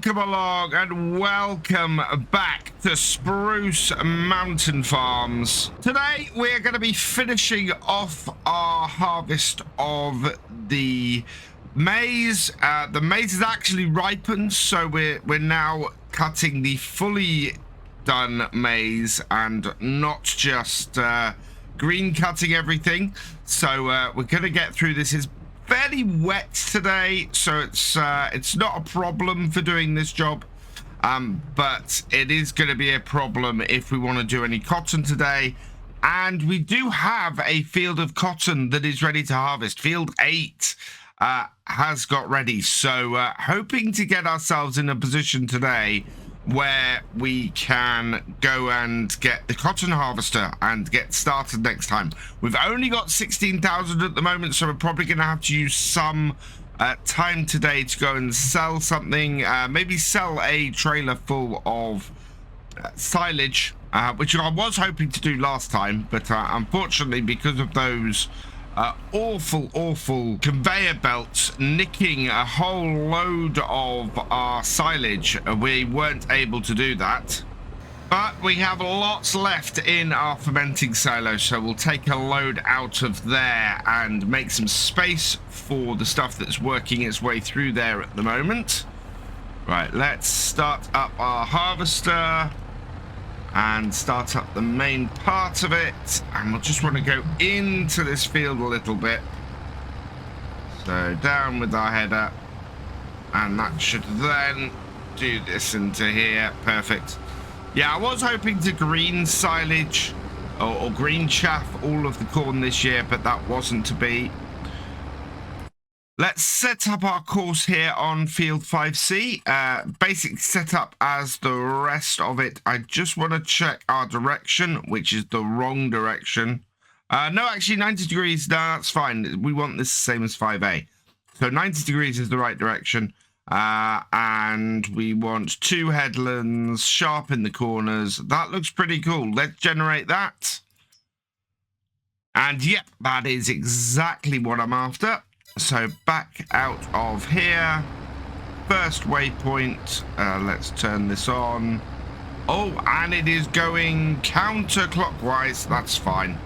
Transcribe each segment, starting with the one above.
welcome along and welcome back to Spruce Mountain Farms. Today we're going to be finishing off our harvest of the maize. The maize is actually ripened, so we're now cutting the fully done maize and not just green cutting everything. So we're going to get through this. It's fairly wet today, so it's not a problem for doing this job, but it is going to be a problem if we want to do any cotton today. And we do have a field of cotton that is ready to harvest. Field 8 has got ready, so hoping to get ourselves in a position today where we can go and get the cotton harvester and get started next time. We've only got 16,000 at the moment, so we're probably going to have to use some time today to go and sell something. Maybe sell a trailer full of silage, which I was hoping to do last time, but unfortunately, because of those awful conveyor belts nicking a whole load of our silage, we weren't able to do that. But we have lots left in our fermenting silo, so we'll take a load out of there and make some space for the stuff that's working its way through there at the moment. Right, let's start up our harvester and start up the main part of it, and we'll just want to go into this field a little bit. So down with our header, and that should then do this into here. Perfect. Yeah, I was hoping to green silage or green chaff all of the corn this year, but that wasn't to be. Let's set up our course here on field 5C. Basic setup as the rest of it. I just want to check our direction, which is the wrong direction. No, actually 90 degrees, no, that's fine. We want this the same as 5A. So 90 degrees is the right direction. And we want 2 headlands, sharp in the corners. That looks pretty cool. Let's generate that. And yep, that is exactly what I'm after. So back out of here, first waypoint, let's turn this on. Oh, and it is going counterclockwise. That's fine.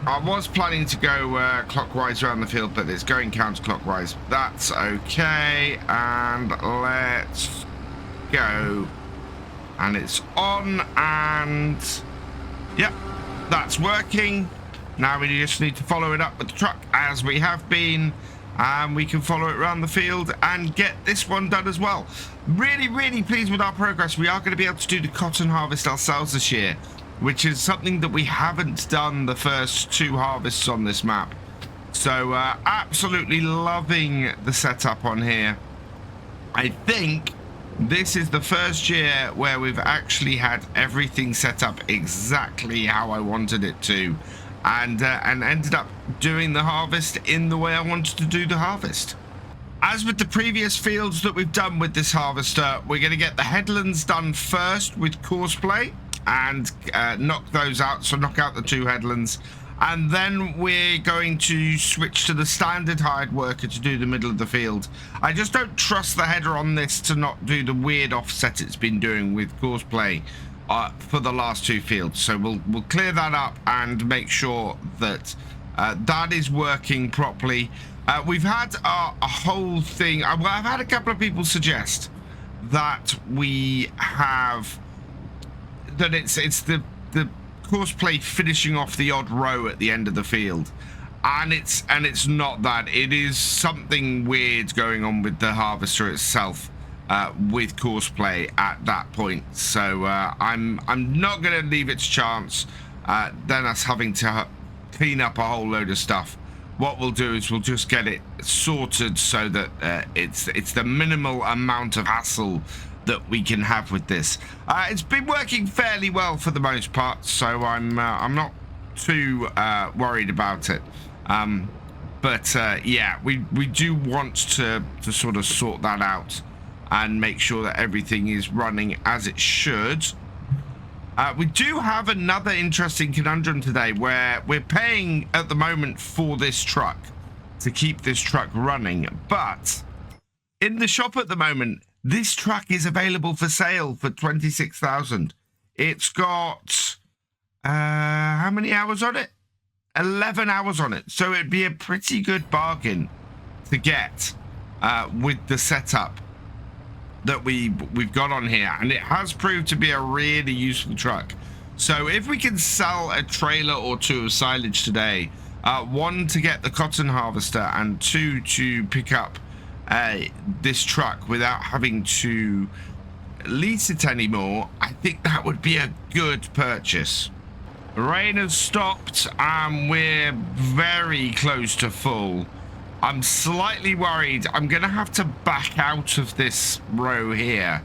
I was planning to go clockwise around the field, but it's going counterclockwise. That's okay, and let's go. And it's on, and yep, that's working. Now we just need to follow it up with the truck as we have been. And we can follow it around the field and get this one done as well. Really pleased with our progress. We are going to be able to do the cotton harvest ourselves this year, which is something that we haven't done the first 2 harvests on this map. So absolutely loving the setup on here. I think this is the first year where we've actually had everything set up exactly how I wanted it to. And ended up doing the harvest in the way I wanted to do the harvest. As with the previous fields that we've done with this harvester, we're going to get the headlands done first with courseplay and knock those out, so knock out the 2 headlands. And then we're going to switch to the standard hired worker to do the middle of the field. I just don't trust the header on this to not do the weird offset it's been doing with courseplay for the last 2 fields, so we'll clear that up and make sure that that is working properly. We've had a whole thing. I've had a couple of people suggest that we have that it's the courseplay finishing off the odd row at the end of the field, and it's not that. It is something weird going on with the harvester itself. With courseplay at that point, so I'm not going to leave it to chance. Then us having to clean up a whole load of stuff. What we'll do is we'll just get it sorted so that it's the minimal amount of hassle that we can have with this. It's been working fairly well for the most part, so I'm not too worried about it. But yeah, we do want to sort of sort that out and make sure that everything is running as it should. We do have another interesting conundrum today where we're paying at the moment for this truck to keep this truck running, but in the shop at the moment This truck is available for sale for 26,000. It's got how many hours on it? 11 hours on it. So it'd be a pretty good bargain to get with the setup that we've got on here, and it has proved to be a really useful truck. So if we can sell a trailer or two of silage today, one to get the cotton harvester and two to pick up this truck without having to lease it anymore, I think that would be a good purchase. The rain has stopped and we're very close to full. I'm slightly worried. I'm going to have to back out of this row here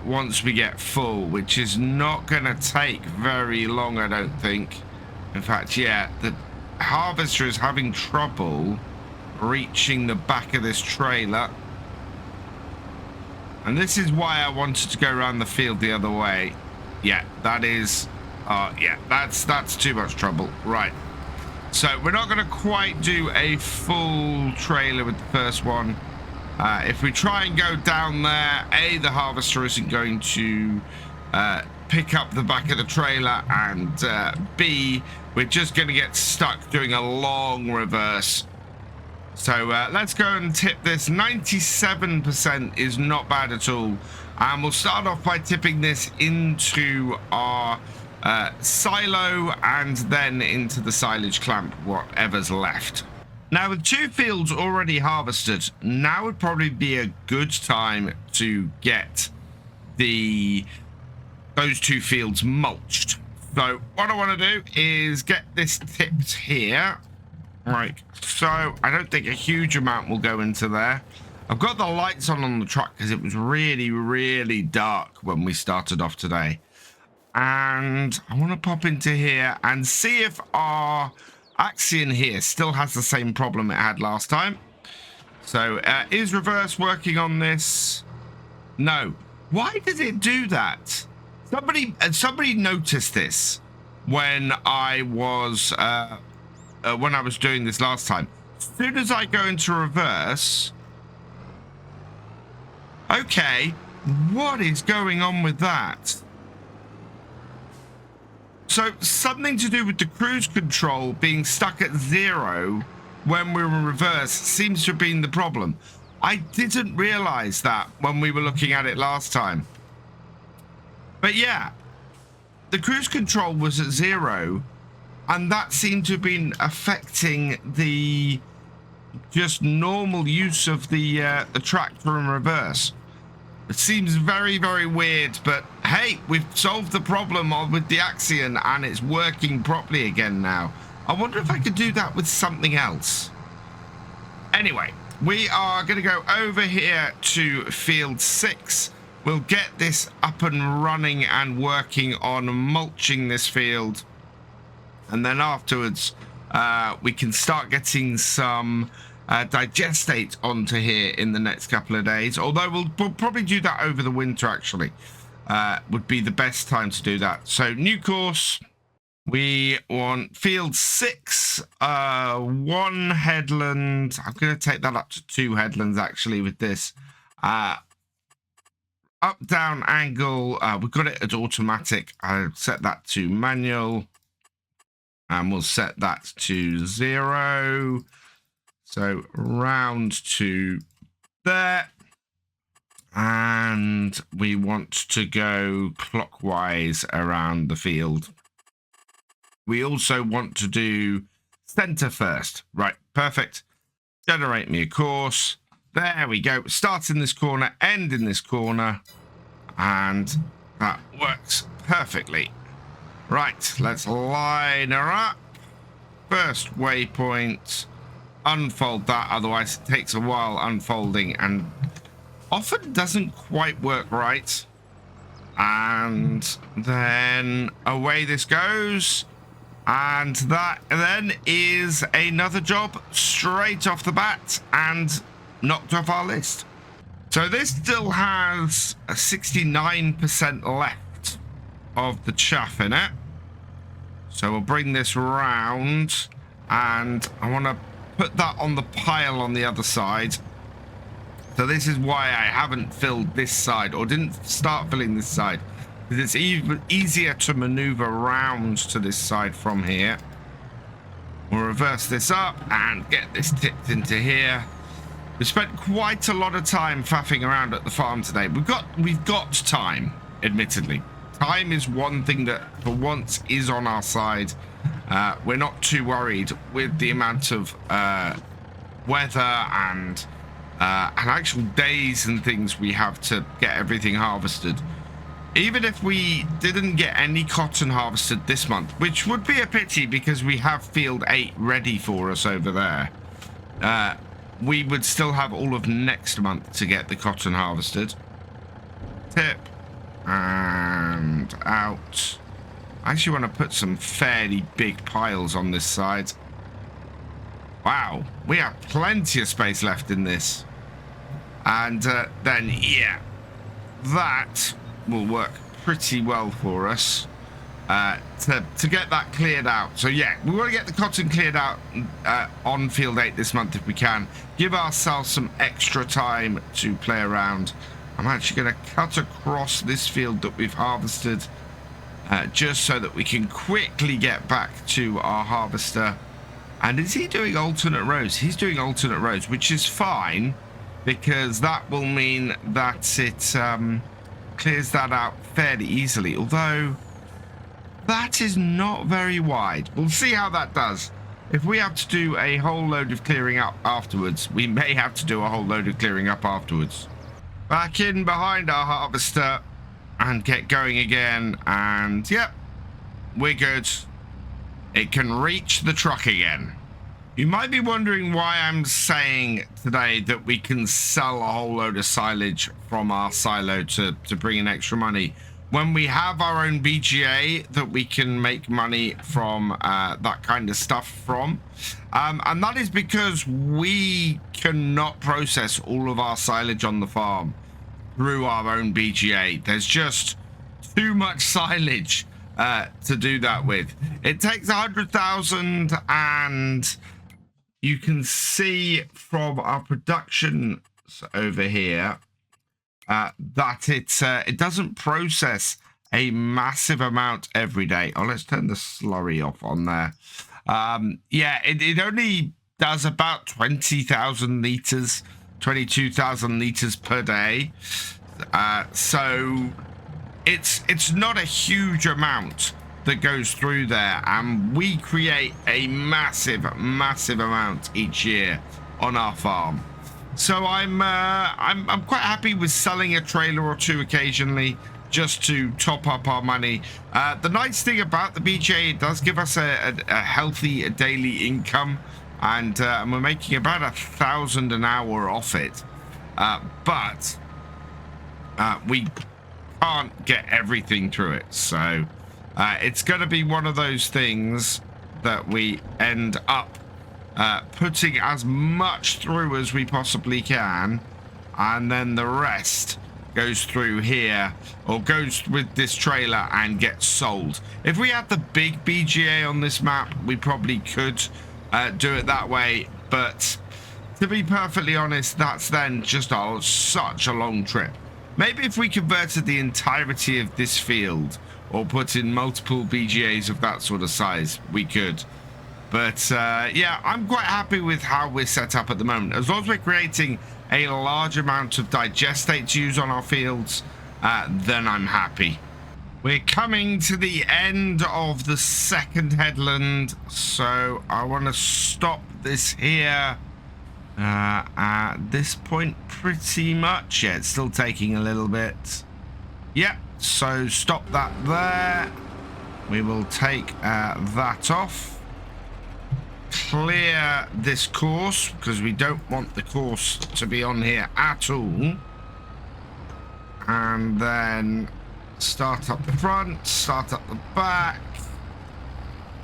once we get full, which is not going to take very long, I don't think. In fact, yeah, the harvester is having trouble reaching the back of this trailer. And this is why I wanted to go around the field the other way. Yeah, that is... yeah, that's too much trouble. Right. So we're not going to quite do a full trailer with the first one. If we try and go down there, A, the harvester isn't going to pick up the back of the trailer, and B, we're just going to get stuck doing a long reverse. So let's go and tip this. 97% is not bad at all. And we'll start off by tipping this into our silo and then into the silage clamp, whatever's left. Now, with two fields already harvested, now would probably be a good time to get those two fields mulched. So what I want to do is get this tipped here. Right, so I don't think a huge amount will go into there. I've got the lights on the truck because it was really, really dark when we started off today. And I want to pop into here and see if our Axion here still has the same problem it had last time. So is reverse working on this? No. Why did it do that? Somebody noticed this when I was doing this last time. As soon as I go into reverse, okay, what is going on with that? So something to do with the cruise control being stuck at 0 when we're in reverse seems to have been the problem. I didn't realize that when we were looking at it last time. But yeah, the cruise control was at 0, and that seemed to have been affecting the just normal use of the tractor in reverse. It seems very, very weird, but hey, we've solved the problem with the Axion and it's working properly again now. I wonder if I could do that with something else. Anyway, we are going to go over here to field 6. We'll get this up and running and working on mulching this field. And then afterwards, we can start getting some digestate onto here in the next couple of days. Although we'll probably do that over the winter, actually. Would be the best time to do that. So new course. We want field 6, 1 headland. I'm going to take that up to 2 headlands, actually, with this. Up, down, angle. We've got it at automatic. I'll set that to manual. And we'll set that to 0. So round to there. And we want to go clockwise around the field. We also want to do center first. Right, perfect. Generate me a course. There we go. Start in this corner, end in this corner. And that works perfectly. Right, let's line her up. First waypoint. Unfold that, otherwise it takes a while unfolding and often doesn't quite work right. And then away this goes. And that then is another job straight off the bat and knocked off our list. So this still has a 69% left of the chaff in it. So we'll bring this round and I want to put that on the pile on the other side. So this is why I haven't filled this side, or didn't start filling this side, because it's even easier to maneuver around to this side from here. We'll reverse this up and get this tipped into here. We spent quite a lot of time faffing around at the farm today. We've got time, admittedly. Time is one thing that for once is on our side. We're not too worried with the amount of weather and actual days and things we have to get everything harvested. Even if we didn't get any cotton harvested this month, which would be a pity because we have field 8 ready for us over there, we would still have all of next month to get the cotton harvested. Tip and out. I actually want to put some fairly big piles on this side. Wow, we have plenty of space left in this. And then, yeah, that will work pretty well for us to get that cleared out. So, yeah, we want to get the cotton cleared out on field 8 this month if we can. Give ourselves some extra time to play around. I'm actually going to cut across this field that we've harvested just so that we can quickly get back to our harvester. And is he doing alternate rows? He's doing alternate rows, which is fine because that will mean that it clears that out fairly easily. Although that is not very wide. We'll see how that does. If we have to do a whole load of clearing up afterwards, we may have to do a whole load of clearing up afterwards. Back in behind our harvester and get going again. And yep, we're good. It can reach the truck again. You might be wondering why I'm saying today that we can sell a whole load of silage from our silo to bring in extra money when we have our own BGA that we can make money from that kind of stuff from. And that is because we cannot process all of our silage on the farm through our own BGA. There's just too much silage to do that with. It takes 100,000, and you can see from our production over here that it doesn't process a massive amount every day. Oh, let's turn the slurry off on there. Yeah, it only does about 20,000 liters, 22,000 liters per day. So it's not a huge amount that goes through there, and we create a massive amount each year on our farm. So I'm quite happy with selling a trailer or two occasionally just to top up our money. The nice thing about the BGA, it does give us a healthy daily income, and we're making about 1,000 an hour off it. But we can't get everything through it, so it's going to be one of those things that we end up putting as much through as we possibly can, and then the rest goes through here or goes with this trailer and gets sold. If we had the big BGA on this map, we probably could do it that way, but to be perfectly honest, that's then just such a long trip. Maybe if we converted the entirety of this field or put in multiple BGAs of that sort of size, we could. But yeah, I'm quite happy with how we're set up at the moment. As long as we're creating a large amount of digestate to use on our fields, then I'm happy. We're coming to the end of the second headland, so I want to stop this here. At this point, pretty much. Yeah, it's still taking a little bit. Yep, so stop that there. We will take that off. Clear this course, because we don't want the course to be on here at all. And then start up the front, start up the back.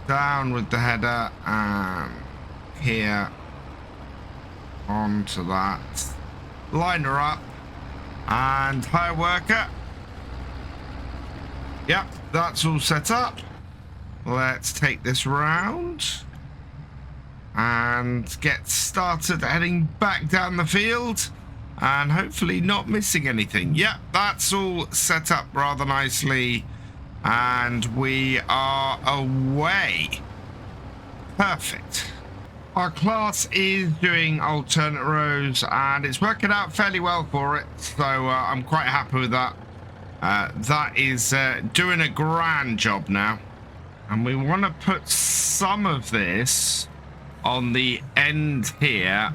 Down with the header, and here onto that. Line her up and hire worker. Yep, that's all set up. Let's take this round and get started heading back down the field. and hopefully not missing anything. Yep, that's all set up rather nicely, and we are away. Perfect. Our class is doing alternate rows, and it's working out fairly well for it, so I'm quite happy with that. That is doing a grand job now, and we want to put some of this on the end here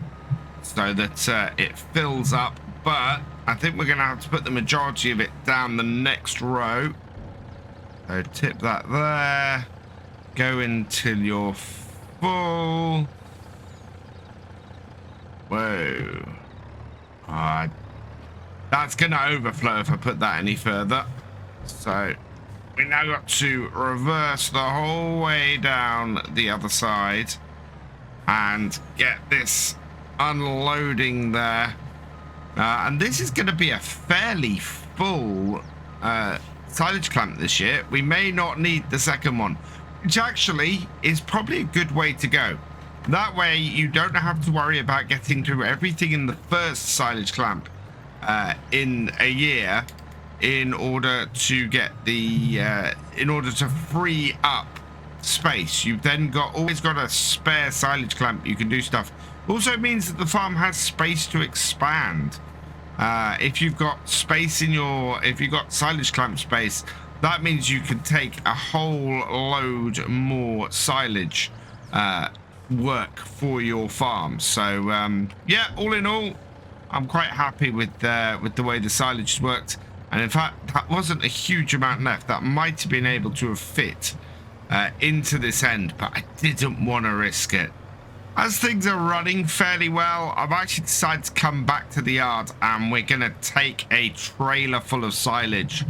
so that it fills up, but I think we're going to have to put the majority of it down the next row. So tip that there, go until you're full. Whoa. That's going to overflow if I put that any further. So we now got to reverse the whole way down the other side and get this unloading there. And this is going to be a fairly full silage clamp this year. We may not need the second one, which actually is probably a good way to go. That way you don't have to worry about getting through everything in the first silage clamp in a year in order to get the in order to free up space. You've then always got a spare silage clamp. You can do stuff. Also means that the farm has space to expand. If you've got space in if you've got silage clamp space, that means you can take a whole load more silage work for your farm. So yeah, all in all, I'm quite happy with the way the silage worked. And in fact, that wasn't a huge amount left. That might have been able to have fit into this end, but I didn't want to risk it. As things are running fairly well, I've actually decided to come back to the yard, and we're going to take a trailer full of silage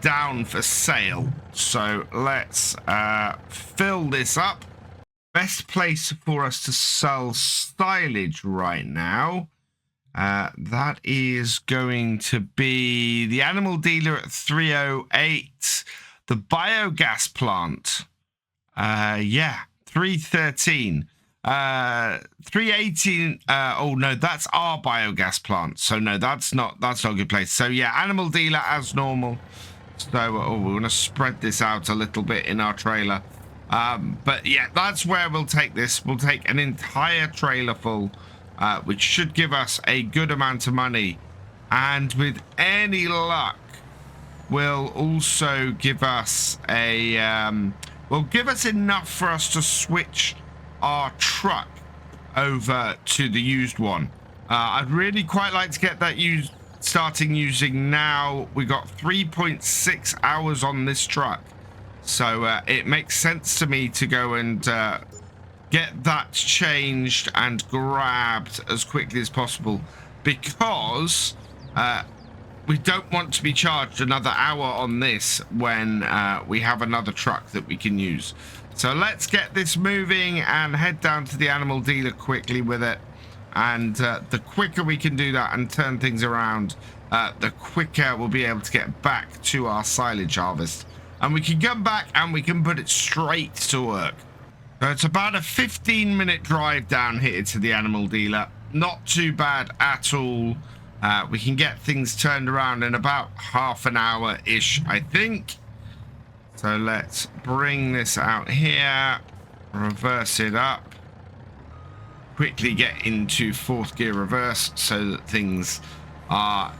down for sale. So let's fill this up. Best place for us to sell silage right now, that is going to be the animal dealer at 308, the biogas plant, yeah, 313. 318. Oh no, that's our biogas plant. So no, that's not a good place. So yeah, animal dealer as normal. So we want to spread this out a little bit in our trailer. But yeah, that's where we'll take this. We'll take an entire trailer full, which should give us a good amount of money, and with any luck, will also give us give us enough for us to switch our truck over to the used one. I'd really quite like to get that starting using now. We got 3.6 hours on this truck, so it makes sense to me to go and get that changed and grabbed as quickly as possible, because we don't want to be charged another hour on this when we have another truck that we can use. So let's get this moving and head down to the animal dealer quickly with it. And the quicker we can do that and turn things around, the quicker we'll be able to get back to our silage harvest. And we can come back and we can put it straight to work. So it's about a 15-minute drive down here to the animal dealer. Not too bad at all. We can get things turned around in about half an hour-ish, I think. So let's bring this out here, reverse it up, quickly get into fourth gear reverse so that things are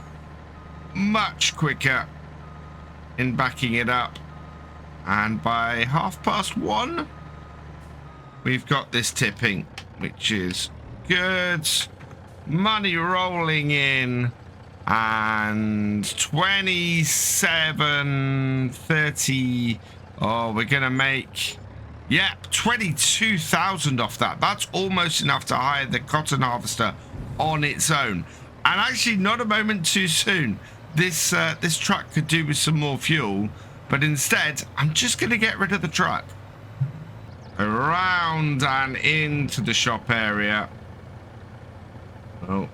much quicker in backing it up. And by 1:30, we've got this tipping, which is good. Money rolling in. And 27.30. Oh, we're gonna make, yeah, 22,000 off that. That's almost enough to hire the cotton harvester on its own. And actually, not a moment too soon. This truck could do with some more fuel, but instead, I'm just gonna get rid of the truck. Around and into the shop area. Oh,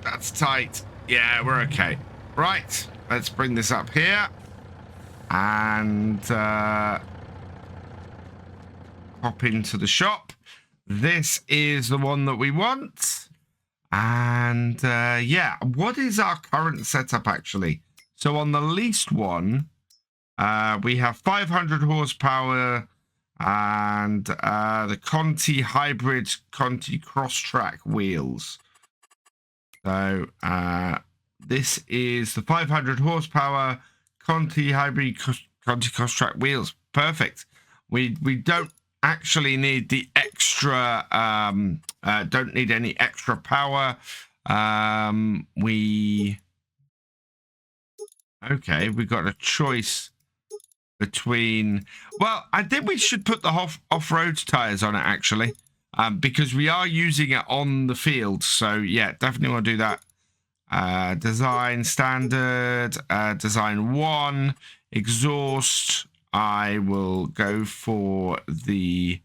that's tight. Yeah, we're okay. Right, let's bring this up here and hop into the shop. This is the one that we want, And yeah, what is our current setup actually? So on the leased one, we have 500 horsepower and the Conti hybrid Conti cross-track wheels. So this is the 500 horsepower Conti hybrid Conti cross-track wheels. Perfect. We don't actually need the extra don't need any extra power. We got a choice between, well, I think we should put the off-road tires on it actually, because we are using it on the field. So yeah, definitely want to do that. Design standard, design 1, exhaust. I will go for the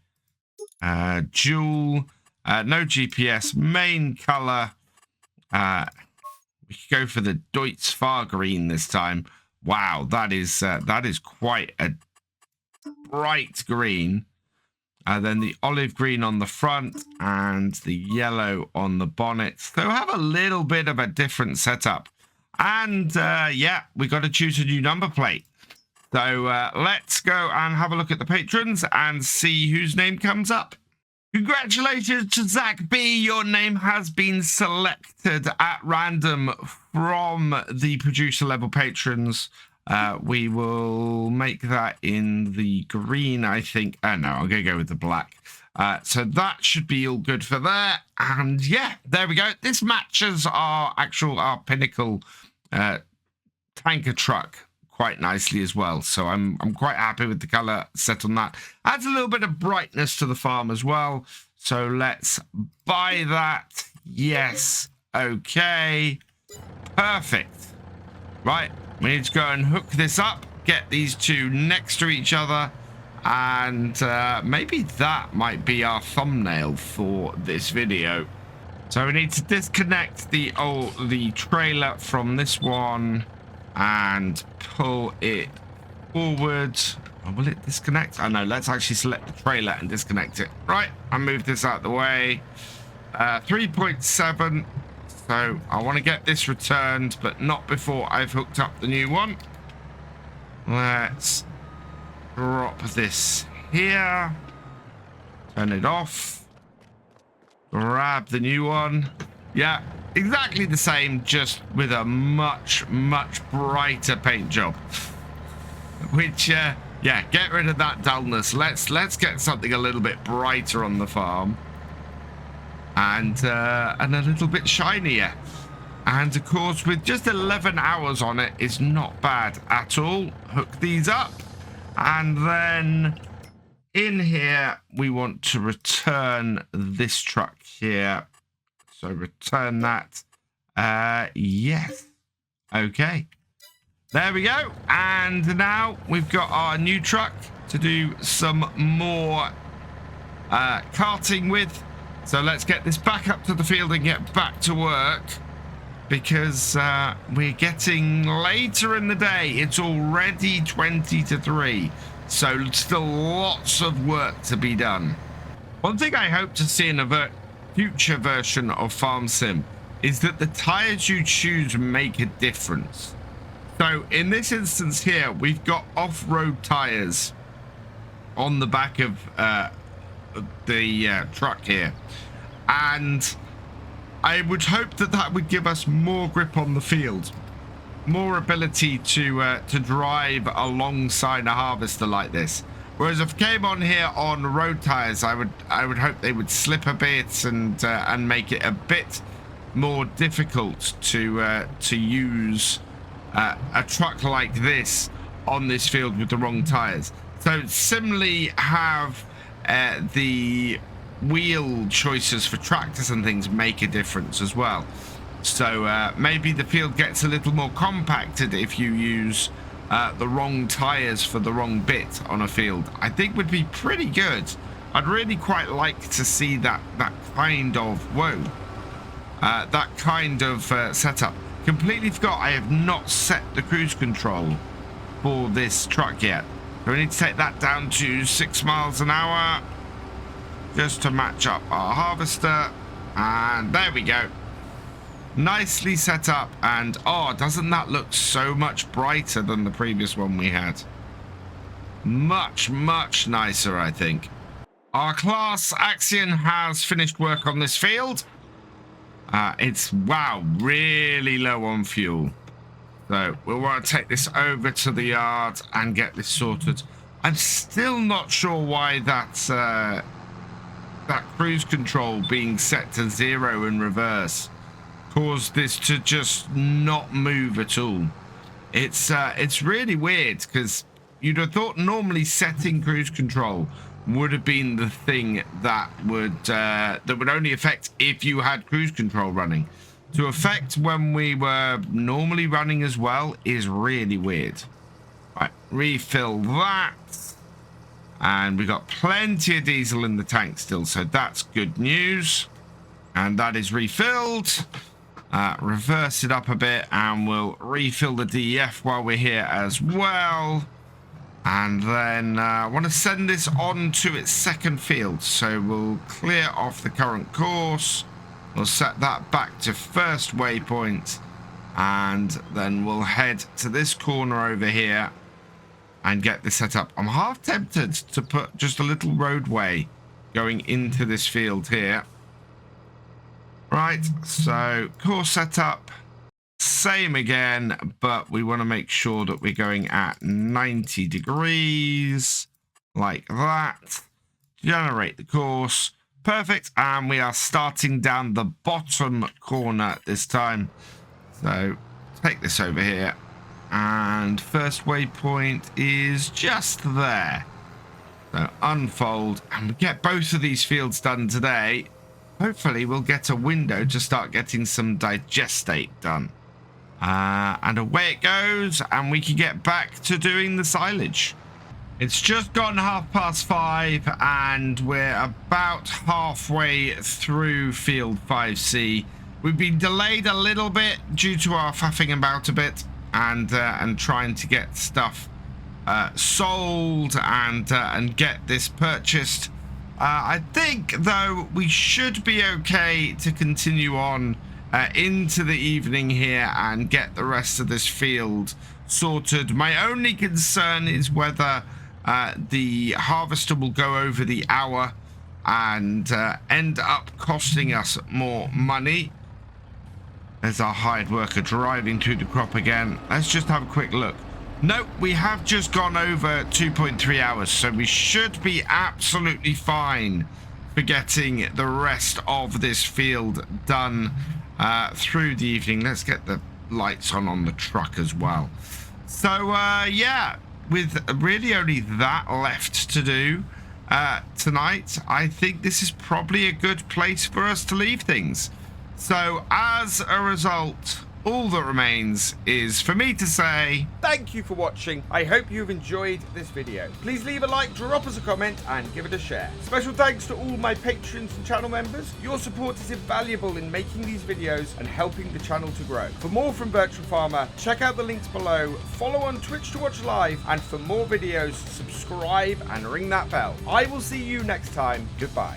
dual, no GPS, main color. We could go for the Deutz Far Green this time. Wow, that is quite a bright green. Then the olive green on the front and the yellow on the bonnet. So have a little bit of a different setup. And yeah, we got to choose a new number plate. So let's go and have a look at the patrons and see whose name comes up. Congratulations to Zach B. Your name has been selected at random from the producer level patrons. We will make that in the green, I think. No, I'm going to go with the black. So that should be all good for there. And yeah, there we go. This matches our pinnacle tanker truck quite nicely as well. So I'm quite happy with the color set on that. Adds a little bit of brightness to the farm as well. So let's buy that. Yes. Okay. Perfect. Right. We need to go and hook this up. Get these two next to each other. And maybe that might be our thumbnail for this video. So we need to disconnect the trailer from this one and pull it forward. Oh, will it disconnect? Oh no, let's actually select the trailer and disconnect it. Right, I move this out of the way. 3.7. So I want to get this returned, but not before I've hooked up the new one. Let's drop this here. Turn it off. Grab the new one. Yeah, exactly the same, just with a much, much brighter paint job. Which, yeah, get rid of that dullness. Let's get something a little bit brighter on the farm. And a little bit shinier. And of course, with just 11 hours on it, it's not bad at all. Hook these up. And then in here, we want to return this truck here. So return that. Yes. Okay. There we go. And now we've got our new truck to do some more carting with. So let's get this back up to the field and get back to work, because we're getting later in the day. It's already 20 to 3. So still lots of work to be done. One thing I hope to see in a future version of Farm Sim is that the tires you choose make a difference. So in this instance here, we've got off-road tires on the back of the truck here, and I would hope that that would give us more grip on the field, more ability to drive alongside a harvester like this. Whereas if I came on here on road tires, I would hope they would slip a bit and make it a bit more difficult to use a truck like this on this field with the wrong tires. So similarly, have the wheel choices for tractors and things make a difference as well. So maybe the field gets a little more compacted if you use the wrong tires for the wrong bit on a field. I think would be pretty good. I'd really quite like to see that kind of setup. Completely forgot I have not set the cruise control for this truck yet. So we need to take that down to 6 miles an hour just to match up our harvester. And there we go. nicely set up. And oh, doesn't that look so much brighter than the previous one we had? Much nicer, I think. Our class Axion has finished work on this field. It's, wow, really low on fuel. So we'll want to take this over to the yard and get this sorted. I'm still not sure why that's, that cruise control being set to 0 in reverse caused this to just not move at all. It's really weird, because you'd have thought normally setting cruise control would have been the thing that would only affect if you had cruise control running. To affect when we were normally running as well is really weird. Right, refill that. And we got plenty of diesel in the tank still, so that's good news. And that is refilled. Reverse it up a bit and we'll refill the DEF while we're here as well. And then I want to send this on to its second field. So we'll clear off the current course. We'll set that back to first waypoint. And then we'll head to this corner over here and get this set up. I'm half tempted to put just a little roadway going into this field here. Right, so course setup. Same again, but we want to make sure that we're going at 90 degrees, like that. Generate the course. Perfect, and we are starting down the bottom corner this time. So, take this over here. And first waypoint is just there. So, unfold, and we get both of these fields done today. Hopefully, we'll get a window to start getting some digestate done. And away it goes, and we can get back to doing the silage. It's just gone 5:30, and we're about halfway through field 5C. We've been delayed a little bit due to our faffing about a bit and trying to get stuff sold and get this purchased. I think, though, we should be okay to continue on into the evening here and get the rest of this field sorted. My only concern is whether the harvester will go over the hour and end up costing us more money. There's our hired worker driving through the crop again. Let's just have a quick look. Nope, we have just gone over 2.3 hours, so we should be absolutely fine for getting the rest of this field done through the evening. Let's get the lights on the truck as well. So yeah, with really only that left to do tonight, I think this is probably a good place for us to leave things. So as a result, all that remains is for me to say thank you for watching. I hope you've enjoyed this video. Please leave a like, drop us a comment, and give it a share. Special thanks to all my patrons and channel members. Your support is invaluable in making these videos and helping the channel to grow. For more from Virtual Farmer, check out the links below, follow on Twitch to watch live, and for more videos, subscribe and ring that bell. I will see you next time. Goodbye.